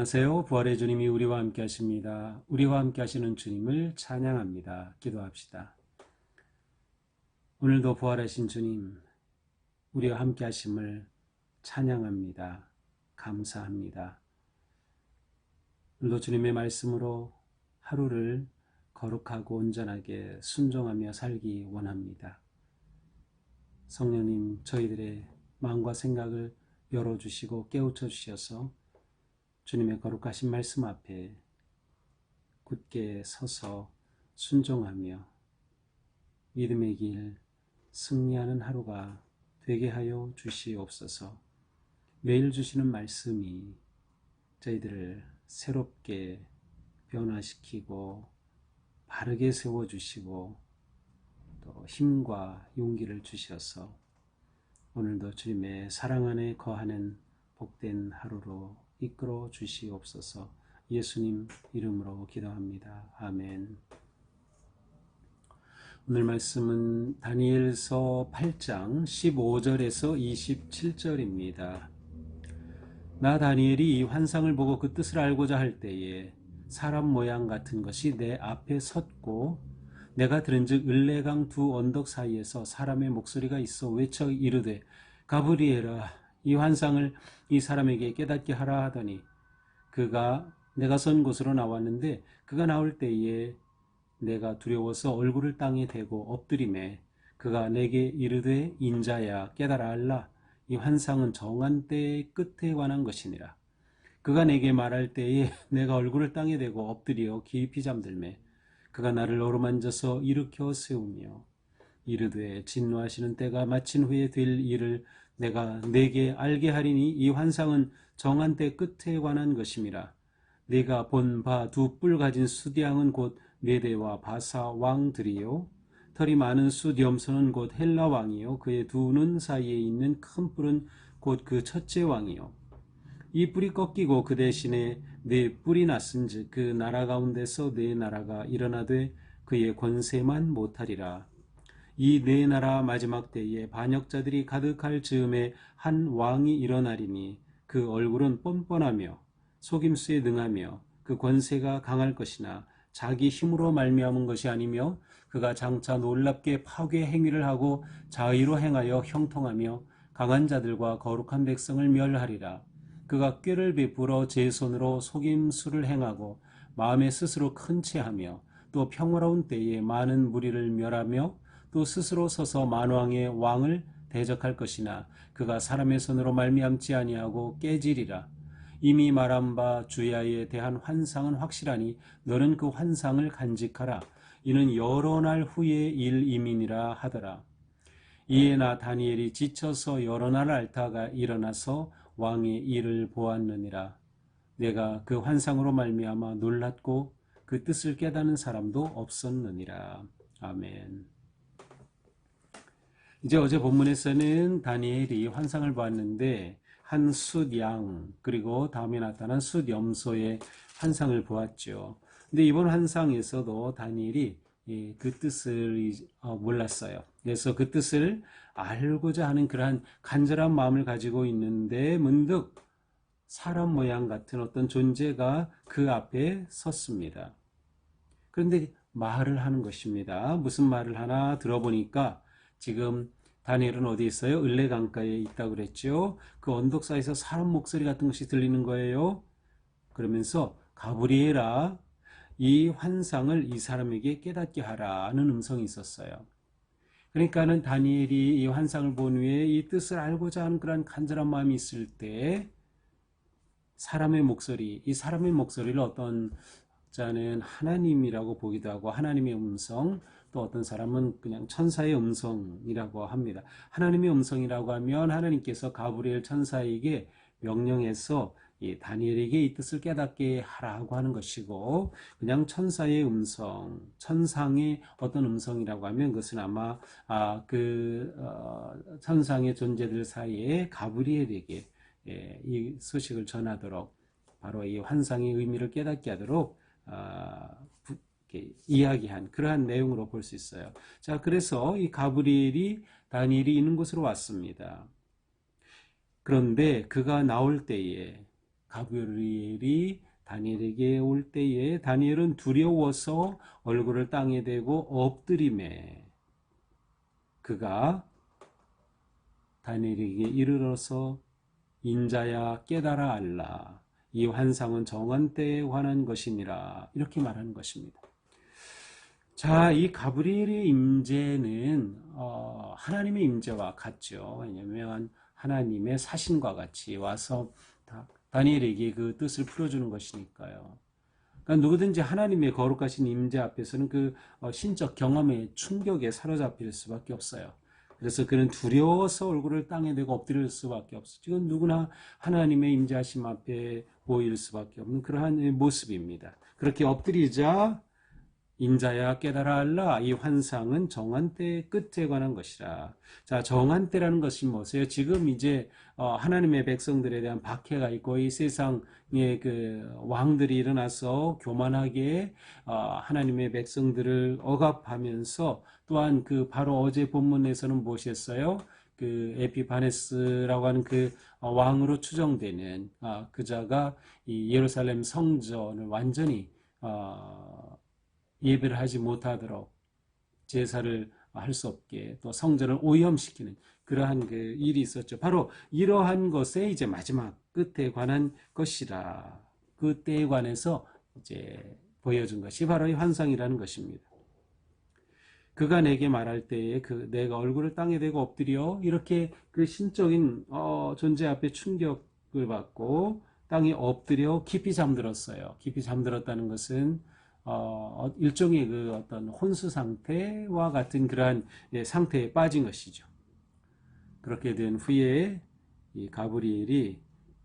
안녕하세요. 부활의 주님이 우리와 함께 하십니다. 우리와 함께 하시는 주님을 찬양합니다. 기도합시다. 오늘도 부활하신 주님, 우리와 함께 하심을 찬양합니다. 감사합니다. 오늘도 주님의 말씀으로 하루를 거룩하고 온전하게 순종하며 살기 원합니다. 성령님, 저희들의 마음과 생각을 열어주시고 깨우쳐 주셔서 주님의 거룩하신 말씀 앞에 굳게 서서 순종하며 믿음의 길 승리하는 하루가 되게 하여 주시옵소서. 매일 주시는 말씀이 저희들을 새롭게 변화시키고 바르게 세워주시고 또 힘과 용기를 주셔서 오늘도 주님의 사랑 안에 거하는 복된 하루로 이끌어 주시옵소서. 예수님 이름으로 기도합니다. 아멘. 오늘 말씀은 다니엘서 8장 15절에서 27절입니다. 나 다니엘이 이 환상을 보고 그 뜻을 알고자 할 때에 사람 모양 같은 것이 내 앞에 섰고 내가 들은즉 을레강 두 언덕 사이에서 사람의 목소리가 있어 외쳐 이르되 가브리엘아 이 환상을 이 사람에게 깨닫게 하라 하더니 그가 내가 선 곳으로 나왔는데 그가 나올 때에 내가 두려워서 얼굴을 땅에 대고 엎드리매 그가 내게 이르되 인자야 깨달아 알라 이 환상은 정한 때의 끝에 관한 것이니라. 그가 내게 말할 때에 내가 얼굴을 땅에 대고 엎드려 깊이 잠들매 그가 나를 어루만져서 일으켜 세우며 이르되 진노하시는 때가 마친 후에 될 일을 내가 내게 알게 하리니 이 환상은 정한 때 끝에 관한 것임이라. 네가 본 바 두 뿔 가진 숫양은 곧 메대와 바사 왕들이요 털이 많은 숫 염소는 곧 헬라 왕이요 그의 두 눈 사이에 있는 큰 뿔은 곧 그 첫째 왕이요 이 뿔이 꺾이고 그 대신에 네 뿔이 났은즉 그 나라 가운데서 네 나라가 일어나되 그의 권세만 못하리라. 이 네 나라 마지막 때에 반역자들이 가득할 즈음에 한 왕이 일어나리니 그 얼굴은 뻔뻔하며 속임수에 능하며 그 권세가 강할 것이나 자기 힘으로 말미암은 것이 아니며 그가 장차 놀랍게 파괴 행위를 하고 자의로 행하여 형통하며 강한 자들과 거룩한 백성을 멸하리라. 그가 꾀를 베풀어 제 손으로 속임수를 행하고 마음에 스스로 큰 체하며 또 평화로운 때에 많은 무리를 멸하며 또 스스로 서서 만왕의 왕을 대적할 것이나 그가 사람의 손으로 말미암지 아니하고 깨지리라. 이미 말한 바 주야에 대한 환상은 확실하니 너는 그 환상을 간직하라. 이는 여러 날 후의 일임이니라 하더라. 이에 나 다니엘이 지쳐서 여러 날 앓다가 일어나서 왕의 일을 보았느니라. 내가 그 환상으로 말미암아 놀랐고 그 뜻을 깨닫는 사람도 없었느니라. 아멘. 이제 어제 본문에서는 다니엘이 환상을 보았는데 한 숫양 그리고 다음에 나타난 숫염소의 환상을 보았죠. 근데 이번 환상에서도 다니엘이 그 뜻을 몰랐어요. 그래서 그 뜻을 알고자 하는 그러한 간절한 마음을 가지고 있는데 문득 사람 모양 같은 어떤 존재가 그 앞에 섰습니다. 그런데 말을 하는 것입니다. 무슨 말을 하나 들어보니까 지금 다니엘은 어디 있어요? 을레강가에 있다고 그랬죠. 그 언덕 사이에서 사람 목소리 같은 것이 들리는 거예요. 그러면서 가브리엘아 이 환상을 이 사람에게 깨닫게 하라는 음성이 있었어요. 그러니까는 다니엘이 이 환상을 본 후에 이 뜻을 알고자 하는 그런 간절한 마음이 있을 때 사람의 목소리, 이 사람의 목소리를 어떤 자는 하나님이라고 보기도 하고 하나님의 음성, 또 어떤 사람은 그냥 천사의 음성이라고 합니다. 하나님의 음성이라고 하면 하나님께서 가브리엘 천사에게 명령해서 이 다니엘에게 이 뜻을 깨닫게 하라고 하는 것이고, 그냥 천사의 음성, 천상의 어떤 음성이라고 하면 그것은 아마 천상의 존재들 사이에 가브리엘에게 이 소식을 전하도록 바로 이 환상의 의미를 깨닫게 하도록 이야기한 그러한 내용으로 볼 수 있어요. 자, 그래서 이 가브리엘이 다니엘이 있는 곳으로 왔습니다. 그런데 그가 나올 때에 가브리엘이 다니엘에게 올 때에 다니엘은 두려워서 얼굴을 땅에 대고 엎드리매 그가 다니엘에게 이르러서 인자야 깨달아 알라 이 환상은 정한 때에 관한 것이니라 이렇게 말하는 것입니다. 자, 이 가브리엘의 임재는 하나님의 임재와 같죠. 왜냐하면 하나님의 사신과 같이 와서 다니엘에게 그 뜻을 풀어주는 것이니까요. 그러니까 누구든지 하나님의 거룩하신 임재 앞에서는 그 신적 경험의 충격에 사로잡힐 수밖에 없어요. 그래서 그는 두려워서 얼굴을 땅에 대고 엎드릴 수밖에 없어요. 지금 누구나 하나님의 임재하심 앞에 보일 수밖에 없는 그러한 모습입니다. 그렇게 엎드리자 인자야 깨달아 알라 이 환상은 정한 때의 끝에 관한 것이라. 자, 정한 때라는 것이 뭐세요? 지금 이제 하나님의 백성들에 대한 박해가 있고 이 세상의 그 왕들이 일어나서 교만하게 하나님의 백성들을 억압하면서 또한 그 바로 어제 본문에서는 무엇이었어요? 그 에피파네스라고 하는 그 왕으로 추정되는 그자가 이 예루살렘 성전을 완전히 예배를 하지 못하도록 제사를 할 수 없게 또 성전을 오염시키는 그러한 그 일이 있었죠. 바로 이러한 것에 이제 마지막 끝에 관한 것이라. 그 때에 관해서 이제 보여준 것이 바로 이 환상이라는 것입니다. 그가 내게 말할 때에 내가 얼굴을 땅에 대고 엎드려 이렇게 그 신적인 존재 앞에 충격을 받고 땅에 엎드려 깊이 잠들었어요. 깊이 잠들었다는 것은 일종의 그 어떤 혼수 상태와 같은 그러한 상태에 빠진 것이죠. 그렇게 된 후에 이 가브리엘이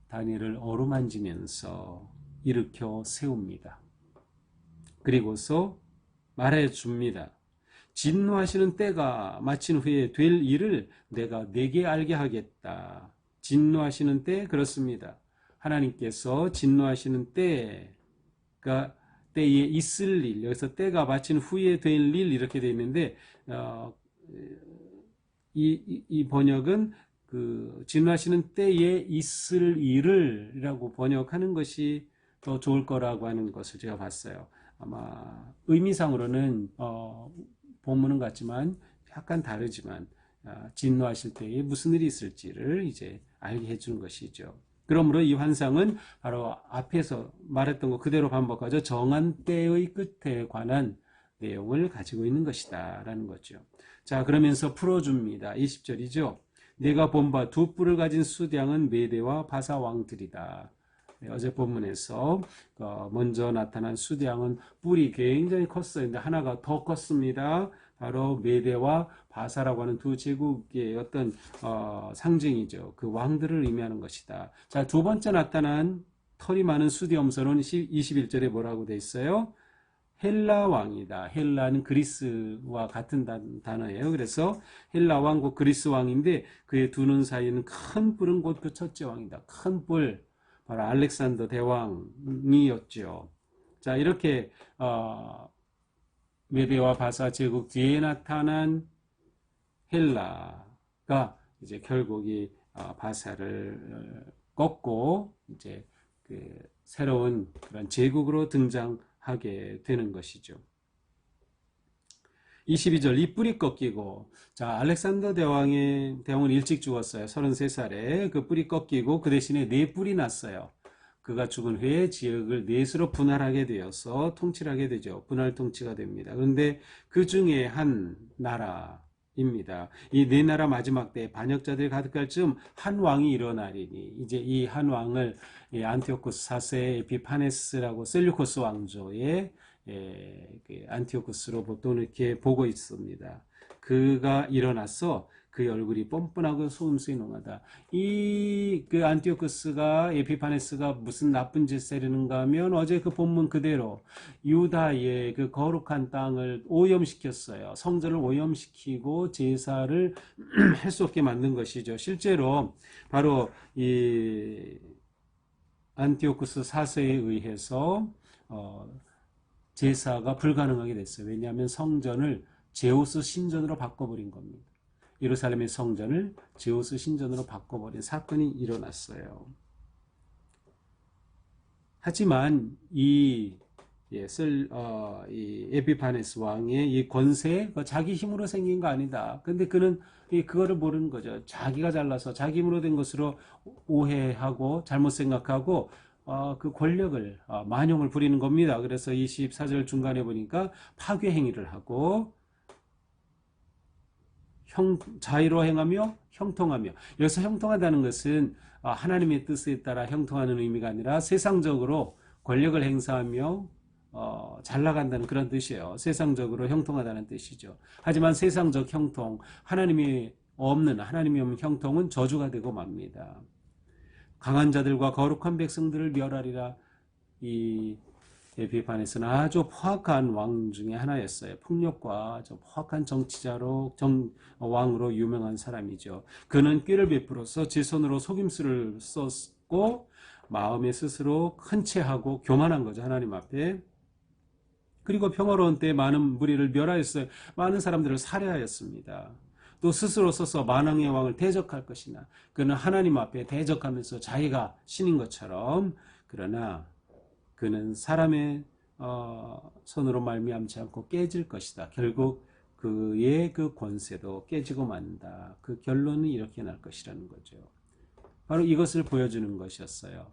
다니엘을 어루만지면서 일으켜 세웁니다. 그리고서 말해 줍니다. 진노하시는 때가 마친 후에 될 일을 내가 내게 알게 하겠다. 진노하시는 때 그렇습니다. 하나님께서 진노하시는 때가 때에 있을 일, 여기서 때가 마친 후에 될 일 이렇게 되어 있는데 이 번역은 그 진노하시는 때에 있을 일을이라고 번역하는 것이 더 좋을 거라고 하는 것을 제가 봤어요. 아마 의미상으로는 본문은 같지만 약간 다르지만 진노하실 때에 무슨 일이 있을지를 이제 알게 해주는 것이죠. 그러므로 이 환상은 바로 앞에서 말했던 것 그대로 반복하죠. 정한 때의 끝에 관한 내용을 가지고 있는 것이다 라는 거죠. 자, 그러면서 풀어줍니다. 20절이죠. 내가 본 바 두 뿔을 가진 수량은 메대와 바사 왕들이다. 어제 본문에서 먼저 나타난 수량은 뿔이 굉장히 컸어요. 근데 하나가 더 컸습니다. 바로 메대와 바사라고 하는 두 제국의 어떤 상징이죠. 그 왕들을 의미하는 것이다. 자, 두 번째 나타난 털이 많은 수디엄선은 21절에 뭐라고 돼 있어요? 헬라 왕이다. 헬라는 그리스와 같은 단어예요. 그래서 헬라 왕 곧 그리스 왕인데 그의 두 눈 사이에는 큰 뿔은 곧 그 첫째 왕이다. 큰 뿔, 바로 알렉산더 대왕이었죠. 자, 이렇게 메대와 바사 제국 뒤에 나타난 헬라가 이제 결국 이 바사를 꺾고 이제 그 새로운 그런 제국으로 등장하게 되는 것이죠. 22절 이 뿔이 꺾이고 자 알렉산더 대왕은 일찍 죽었어요. 33살에 그 뿔이 꺾이고 그 대신에 네 뿔이 났어요. 그가 죽은 후에 지역을 넷으로 분할하게 되어서 통치를 하게 되죠. 분할 통치가 됩니다. 그런데 그 중에 한 나라입니다. 이 네 나라 마지막 때 반역자들이 가득할 즈음 한 왕이 일어나리니 이제 이 한 왕을 안티오쿠스 4세 에피파네스라고 셀류코스 왕조의 안티오쿠스로 보통 이렇게 보고 있습니다. 그가 일어나서 그의 얼굴이 뻔뻔하고 소음수에 농하다. 그 안티오쿠스가 에피파네스가 무슨 나쁜 짓을 해르는가 하면 어제 그 본문 그대로 유다의 그 거룩한 땅을 오염시켰어요. 성전을 오염시키고 제사를 할 수 없게 만든 것이죠. 실제로 바로 이 안티오쿠스 4세에 의해서 제사가 불가능하게 됐어요. 왜냐하면 성전을 제우스 신전으로 바꿔버린 겁니다. 예루살렘의 성전을 제우스 신전으로 바꿔버린 사건이 일어났어요. 하지만 이 에피파네스 왕의 이 권세, 자기 힘으로 생긴 거 아니다. 근데 그는 그거를 모르는 거죠. 자기가 잘나서 자기 힘으로 된 것으로 오해하고 잘못 생각하고 그 권력을 만용을 부리는 겁니다. 그래서 24절 중간에 보니까 파괴 행위를 하고 자의로 행하며 형통하며, 여기서 형통하다는 것은 하나님의 뜻에 따라 형통하는 의미가 아니라 세상적으로 권력을 행사하며 잘 나간다는 그런 뜻이에요. 세상적으로 형통하다는 뜻이죠. 하지만 세상적 형통, 하나님이 없는 형통은 저주가 되고 맙니다. 강한 자들과 거룩한 백성들을 멸하리라. 이 에피파네스는 아주 포악한 왕 중에 하나였어요. 폭력과 포악한 정치자로 왕으로 유명한 사람이죠. 그는 꾀를 베풀어서 제 손으로 속임수를 썼고 마음에 스스로 큰 채하고 교만한 거죠. 하나님 앞에. 그리고 평화로운 때에 많은 무리를 멸하였어요. 많은 사람들을 살해하였습니다. 또 스스로 서서 만왕의 왕을 대적할 것이나, 그는 하나님 앞에 대적하면서 자기가 신인 것처럼, 그러나 그는 사람의 손으로 말미암지 않고 깨질 것이다. 결국 그의 그 권세도 깨지고 만다. 그 결론은 이렇게 날 것이라는 거죠. 바로 이것을 보여주는 것이었어요.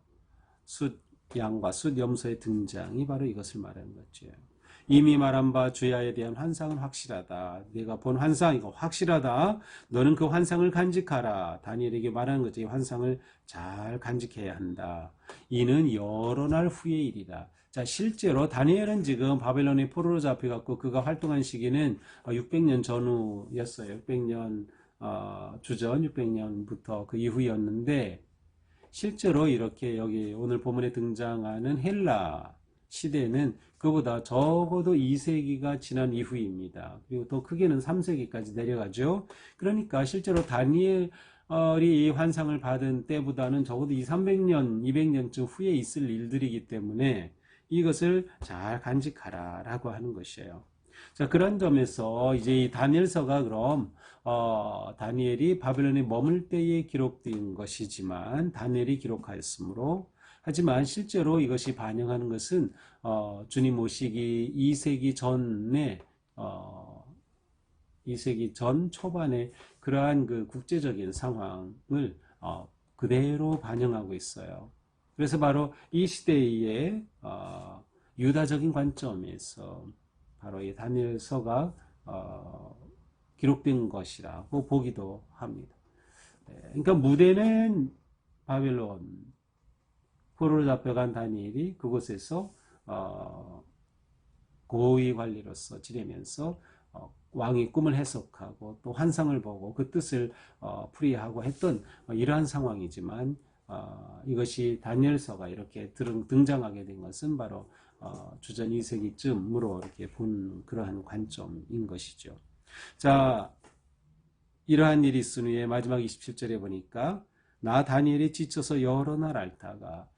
숫 양과 숫 염소의 등장이 바로 이것을 말하는 거죠. 이미 말한 바 주야에 대한 환상은 확실하다. 내가 본 환상 이거 확실하다. 너는 그 환상을 간직하라. 다니엘에게 말하는 거죠. 이 환상을 잘 간직해야 한다. 이는 여러 날 후의 일이다. 자, 실제로 다니엘은 지금 바벨론의 포로로 잡혀갖고 그가 활동한 시기는 600년 전후였어요. 600년 주전 600년부터 그 이후였는데, 실제로 이렇게 여기 오늘 본문에 등장하는 헬라 시대는 그보다 적어도 2세기가 지난 이후입니다. 그리고 더 크게는 3세기까지 내려가죠. 그러니까 실제로 다니엘이 이 환상을 받은 때보다는 적어도 300년, 200년쯤 후에 있을 일들이기 때문에 이것을 잘 간직하라 라고 하는 것이에요. 자, 그런 점에서 이제 이 다니엘서가 그럼 다니엘이 바벨론에 머물 때에 기록된 것이지만 다니엘이 기록하였으므로, 하지만 실제로 이것이 반영하는 것은 주님 오시기 2세기 전에 2세기 전 초반에 그러한 그 국제적인 상황을 그대로 반영하고 있어요. 그래서 바로 이 시대의 유다적인 관점에서 바로 이 다니엘서가 기록된 것이라고 보기도 합니다. 그러니까 무대는 바벨론, 포로로 잡혀간 다니엘이 그곳에서 고위 관리로서 지내면서 왕의 꿈을 해석하고 또 환상을 보고 그 뜻을 풀이하고 했던 이러한 상황이지만, 이것이 다니엘서가 이렇게 등장하게 된 것은 바로 주전 2세기쯤으로 이렇게 본 그러한 관점인 것이죠. 자, 이러한 일이 있은 후에 마지막 27절에 보니까 나 다니엘이 지쳐서 여러 날 앓다가,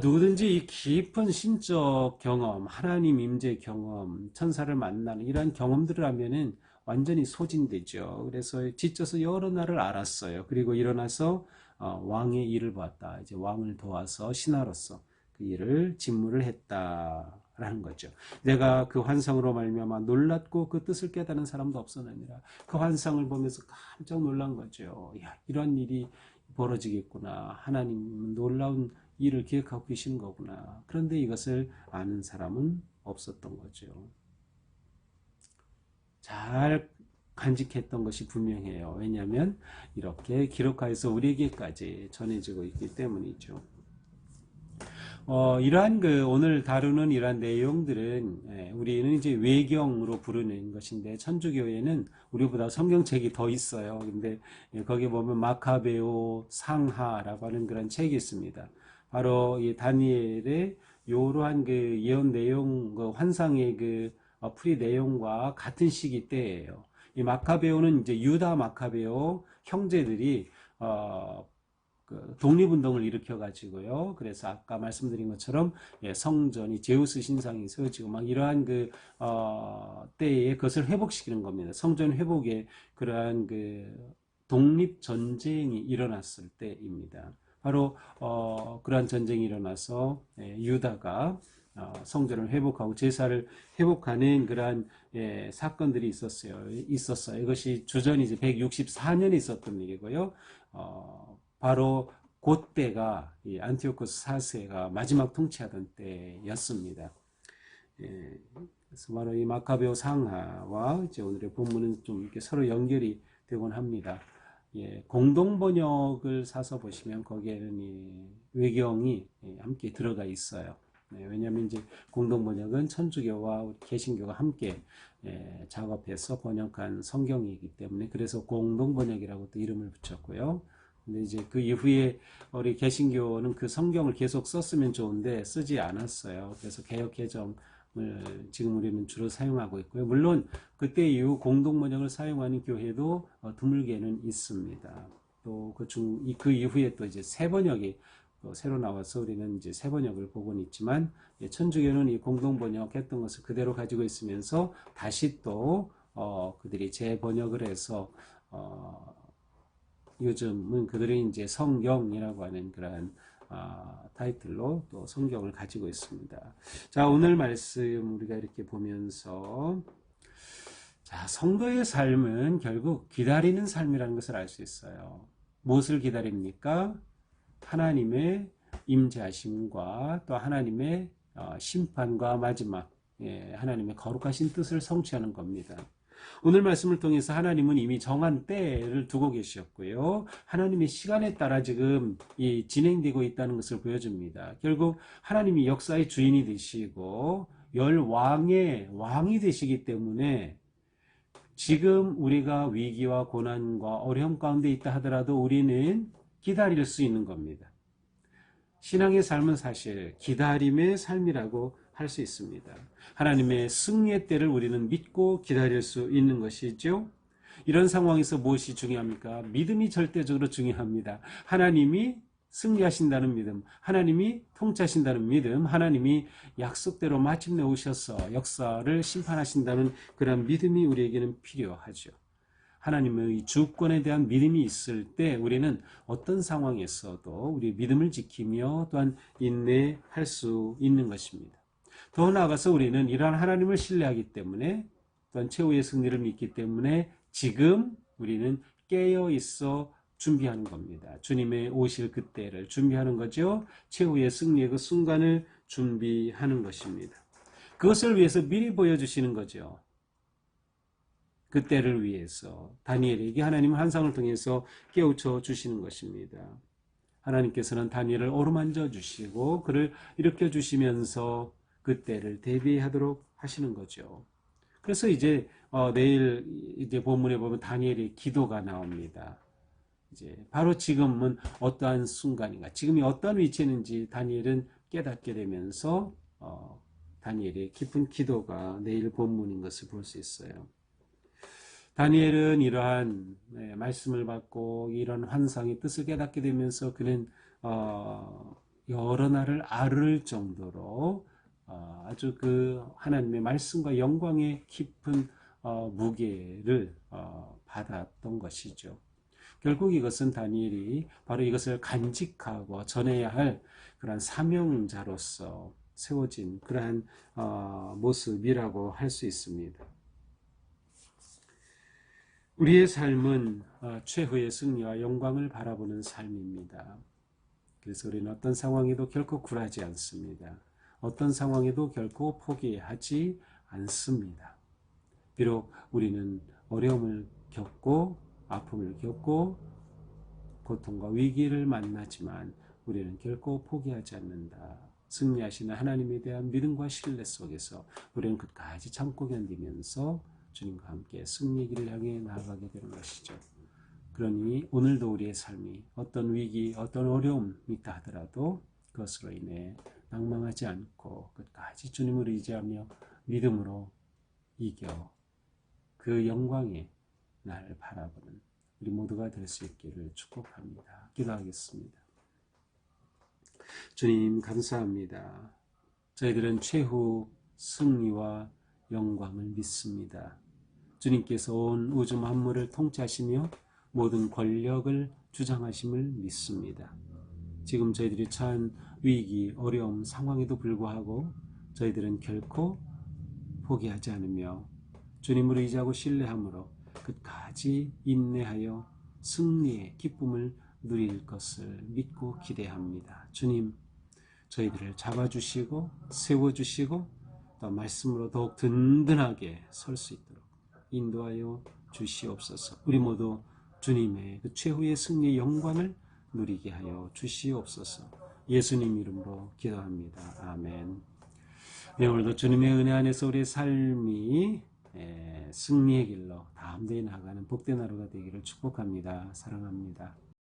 누구든지 이 깊은 신적 경험, 하나님 임재 경험, 천사를 만나는 이러한 경험들을 하면은 완전히 소진되죠. 그래서 지쳐서 여러 날을 앓았어요. 그리고 일어나서 왕의 일을 보았다. 이제 왕을 도와서 신하로서 그 일을 직무를 했다라는 거죠. 내가 그 환상으로 말미암아 놀랐고 그 뜻을 깨닫는 사람도 없었느니라. 그 환상을 보면서 깜짝 놀란 거죠. 야, 이런 일이 벌어지겠구나. 하나님은 놀라운 일을 기획하고 계시는 거구나. 그런데 이것을 아는 사람은 없었던 거죠. 잘 간직했던 것이 분명해요. 왜냐하면 이렇게 기록하여서 우리에게까지 전해지고 있기 때문이죠. 이러한 오늘 다루는 이러한 내용들은 우리는 이제 외경으로 부르는 것인데, 천주교에는 우리보다 성경책이 더 있어요. 근데 거기 보면 마카베오 상하라고 하는 그런 책이 있습니다. 바로 이 다니엘의 이러한 그 예언 내용, 그 환상의 그 풀이 내용과 같은 시기 때예요. 이 마카베오는 이제 유다 마카베오 형제들이 그 독립운동을 일으켜가지고요. 그래서 아까 말씀드린 것처럼 성전이 제우스 신상이 세워지고 막 이러한 그 때에 그것을 회복시키는 겁니다. 성전 회복에 그러한 그 독립 전쟁이 일어났을 때입니다. 바로 그러한 전쟁이 일어나서 유다가 성전을 회복하고 제사를 회복하는 그러한 사건들이 있었어요. 이것이 주전 이제 164년에 있었던 일이고요. 바로 그때가 이 안티오코스 4세가 마지막 통치하던 때였습니다. 그래서 바로 이 마카베오 상하와 이제 오늘의 본문은 좀 이렇게 서로 연결이 되곤 합니다. 공동 번역을 사서 보시면 거기에는 이 외경이 함께 들어가 있어요. 왜냐하면 이제 공동 번역은 천주교와 개신교가 함께 작업해서 번역한 성경이기 때문에 그래서 공동 번역이라고 또 이름을 붙였고요. 근데 이제 그 이후에 우리 개신교는 그 성경을 계속 썼으면 좋은데 쓰지 않았어요. 그래서 개역 개정을 지금 우리는 주로 사용하고 있고요. 물론 그때 이후 공동 번역을 사용하는 교회도 드물게는 있습니다. 또 그 이후에 또 이제 새 번역이 또 새로 나와서 우리는 이제 새 번역을 보고는 있지만 천주교는 이 공동 번역했던 것을 그대로 가지고 있으면서 다시 또 그들이 재번역을 해서 요즘은 그들이 이제 성경이라고 하는 그러한 타이틀로 또 성경을 가지고 있습니다. 자, 오늘 말씀 우리가 이렇게 보면서 자, 성도의 삶은 결국 기다리는 삶이라는 것을 알 수 있어요. 무엇을 기다립니까? 하나님의 임재하심과 또 하나님의 심판과 마지막 하나님의 거룩하신 뜻을 성취하는 겁니다. 오늘 말씀을 통해서 하나님은 이미 정한 때를 두고 계셨고요. 하나님의 시간에 따라 지금 진행되고 있다는 것을 보여줍니다. 결국 하나님이 역사의 주인이 되시고 열왕의 왕이 되시기 때문에 지금 우리가 위기와 고난과 어려움 가운데 있다 하더라도 우리는 기다릴 수 있는 겁니다. 신앙의 삶은 사실 기다림의 삶이라고 할 수 있습니다. 하나님의 승리의 때를 우리는 믿고 기다릴 수 있는 것이죠. 이런 상황에서 무엇이 중요합니까? 믿음이 절대적으로 중요합니다. 하나님이 승리하신다는 믿음, 하나님이 통치하신다는 믿음, 하나님이 약속대로 마침내 오셔서 역사를 심판하신다는 그런 믿음이 우리에게는 필요하죠. 하나님의 주권에 대한 믿음이 있을 때 우리는 어떤 상황에서도 우리 믿음을 지키며 또한 인내할 수 있는 것입니다. 더 나아가서 우리는 이러한 하나님을 신뢰하기 때문에 또한 최후의 승리를 믿기 때문에 지금 우리는 깨어 있어 준비하는 겁니다. 주님의 오실 그때를 준비하는 거죠. 최후의 승리의 그 순간을 준비하는 것입니다. 그것을 위해서 미리 보여주시는 거죠. 그때를 위해서 다니엘에게 하나님은 환상을 통해서 깨우쳐 주시는 것입니다. 하나님께서는 다니엘을 어루만져 주시고 그를 일으켜 주시면서 그때를 대비하도록 하시는 거죠. 그래서 이제 내일 이제 본문에 보면 다니엘의 기도가 나옵니다. 이제 바로 지금은 어떠한 순간인가, 지금이 어떤 위치에 있는지 다니엘은 깨닫게 되면서 다니엘의 깊은 기도가 내일 본문인 것을 볼 수 있어요. 다니엘은 이러한 말씀을 받고 이런 환상의 뜻을 깨닫게 되면서 그는 여러 날을 앓을 정도로 아주 그 하나님의 말씀과 영광의 깊은 무게를 받았던 것이죠. 결국 이것은 다니엘이 바로 이것을 간직하고 전해야 할 그러한 사명자로서 세워진 그러한 모습이라고 할 수 있습니다. 우리의 삶은 최후의 승리와 영광을 바라보는 삶입니다. 그래서 우리는 어떤 상황에도 결코 굴하지 않습니다. 어떤 상황에도 결코 포기하지 않습니다. 비록 우리는 어려움을 겪고 아픔을 겪고 고통과 위기를 만나지만 우리는 결코 포기하지 않는다. 승리하시는 하나님에 대한 믿음과 신뢰 속에서 우리는 끝까지 참고 견디면서 주님과 함께 승리의 길을 향해 나아가게 되는 것이죠. 그러니 오늘도 우리의 삶이 어떤 위기, 어떤 어려움이 있다 하더라도 그것으로 인해 낭망하지 않고 끝까지 주님을 의지하며 믿음으로 이겨 그 영광의 날 바라보는 우리 모두가 될 수 있기를 축복합니다. 기도하겠습니다. 주님 감사합니다. 저희들은 최후 승리와 영광을 믿습니다. 주님께서 온 우주 만물을 통치하시며 모든 권력을 주장하심을 믿습니다. 지금 저희들이 처한 위기, 어려움, 상황에도 불구하고 저희들은 결코 포기하지 않으며 주님을 의지하고 신뢰함으로 끝까지 인내하여 승리의 기쁨을 누릴 것을 믿고 기대합니다. 주님, 저희들을 잡아주시고 세워주시고 또 말씀으로 더욱 든든하게 설 수 있도록 인도하여 주시옵소서. 우리 모두 주님의 그 최후의 승리의 영광을 누리게 하여 주시옵소서. 예수님 이름으로 기도합니다. 아멘. 네, 오늘도 주님의 은혜 안에서 우리의 삶이 승리의 길로 다음대에 나가는 복된 하루가 되기를 축복합니다. 사랑합니다.